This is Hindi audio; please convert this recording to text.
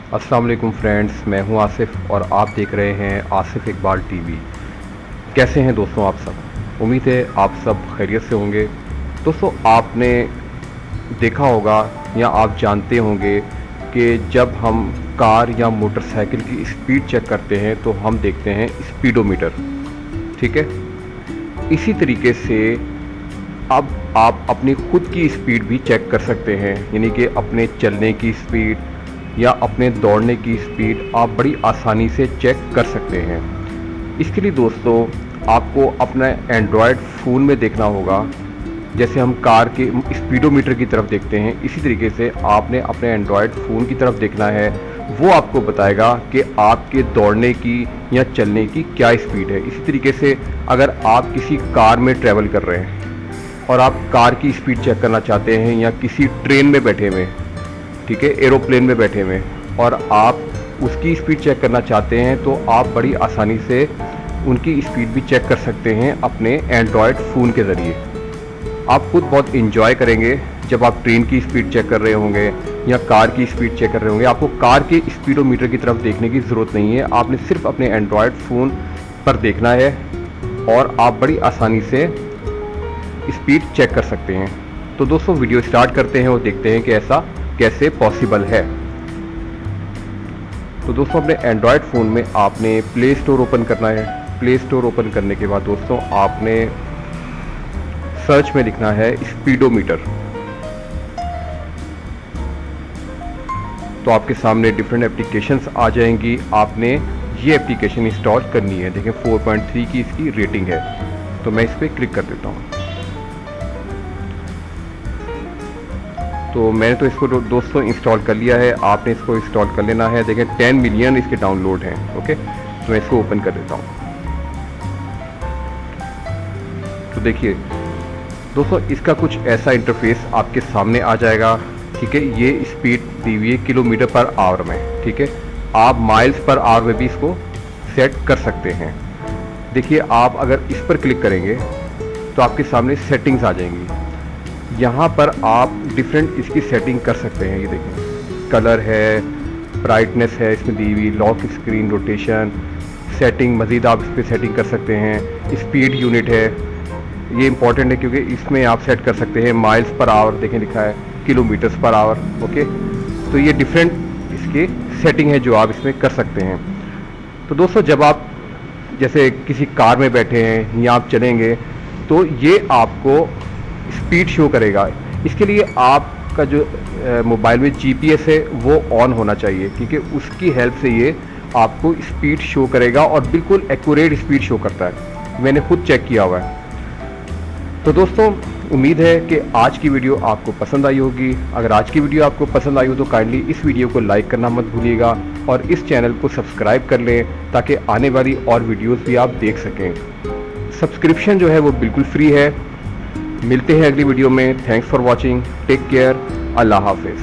अस्सलाम वालेकुम फ्रेंड्स, मैं हूं आसिफ और आप देख रहे हैं आसिफ इकबाल टीवी। कैसे हैं दोस्तों आप सब? उम्मीद है आप सब खैरियत से होंगे। दोस्तों, आपने देखा होगा या आप जानते होंगे कि जब हम कार या मोटरसाइकिल की स्पीड चेक करते हैं तो हम देखते हैं स्पीडोमीटर। ठीक है, इसी तरीके से अब आप अपनी खुद की स्पीड भी चेक कर सकते हैं, यानी कि अपने चलने की स्पीड या अपने दौड़ने की स्पीड आप बड़ी आसानी से चेक कर सकते हैं। इसके लिए दोस्तों आपको अपना एंड्रॉयड फ़ोन में देखना होगा। जैसे हम कार के स्पीडोमीटर की तरफ देखते हैं, इसी तरीके से आपने अपने एंड्रॉयड फ़ोन की तरफ देखना है। वो आपको बताएगा कि आपके दौड़ने की या चलने की क्या स्पीड है। इसी तरीके से अगर आप किसी कार में ट्रैवल कर रहे हैं और आप कार की स्पीड चेक करना चाहते हैं या किसी ट्रेन में बैठे हुए, ठीक है, एरोप्लेन में बैठे हुए, और आप उसकी स्पीड चेक करना चाहते हैं तो आप बड़ी आसानी से उनकी स्पीड भी चेक कर सकते हैं अपने एंड्रॉयड फ़ोन के ज़रिए। आप खुद बहुत इंजॉय करेंगे जब आप ट्रेन की स्पीड चेक कर रहे होंगे या कार की स्पीड चेक कर रहे होंगे। आपको कार के स्पीडोमीटर की तरफ देखने की ज़रूरत नहीं है, आपने सिर्फ अपने एंड्रॉयड फ़ोन पर देखना है और आप बड़ी आसानी से स्पीड चेक कर सकते हैं। तो दोस्तों वीडियो स्टार्ट करते हैं और देखते हैं कि ऐसा कैसे पॉसिबल है। तो दोस्तों अपने एंड्रॉयड फ़ोन में आपने प्ले स्टोर ओपन करना है। प्ले स्टोर ओपन करने के बाद दोस्तों आपने सर्च में लिखना है स्पीडोमीटर। तो आपके सामने डिफरेंट एप्लीकेशंस आ जाएंगी, आपने ये एप्लीकेशन इंस्टॉल करनी है। देखें 4.3 की इसकी रेटिंग है, तो मैं इस पर क्लिक कर देता हूँ। तो मैंने तो इसको दोस्तों इंस्टॉल कर लिया है, आपने इसको इंस्टॉल कर लेना है। देखें 10 मिलियन इसके डाउनलोड हैं। ओके, तो मैं इसको ओपन कर देता हूँ। तो देखिए दोस्तों इसका कुछ ऐसा इंटरफेस आपके सामने आ जाएगा। ठीक है, ये स्पीड दी हुई है किलोमीटर पर आवर में। ठीक है, आप माइल्स पर आवर में भी इसको सेट कर सकते हैं। देखिए आप अगर इस पर क्लिक करेंगे तो आपके सामने सेटिंग्स आ जाएंगी। यहाँ पर आप डिफरेंट इसकी सेटिंग कर सकते हैं। ये देखें, कलर है, ब्राइटनेस है इसमें दी हुई, लॉक स्क्रीन रोटेशन सेटिंग, मज़ीद आप इस पर सेटिंग कर सकते हैं। स्पीड यूनिट है, ये इंपॉर्टेंट है क्योंकि इसमें आप सेट कर सकते हैं माइल्स पर आवर, देखें लिखा है किलोमीटर्स पर आवर। ओके, तो ये डिफरेंट इसके सेटिंग है जो आप इसमें कर सकते हैं। तो दोस्तों जब आप जैसे किसी कार में बैठे हैं या आप चलेंगे तो ये आपको स्पीड शो करेगा। इसके लिए आपका जो मोबाइल में जीपीएस है वो ऑन होना चाहिए, क्योंकि उसकी हेल्प से ये आपको स्पीड शो करेगा और बिल्कुल एक्यूरेट स्पीड शो करता है। मैंने खुद चेक किया हुआ है। तो दोस्तों उम्मीद है कि आज की वीडियो आपको पसंद आई होगी। अगर आज की वीडियो आपको पसंद आई हो तो काइंडली इस वीडियो को लाइक करना मत भूलिएगा और इस चैनल को सब्सक्राइब कर लें ताकि आने वाली और वीडियोस भी आप देख सकें। सब्सक्रिप्शन जो है वो बिल्कुल फ्री है। मिलते हैं अगली वीडियो में। Thanks for watching, take care, अल्लाह हाफिज़।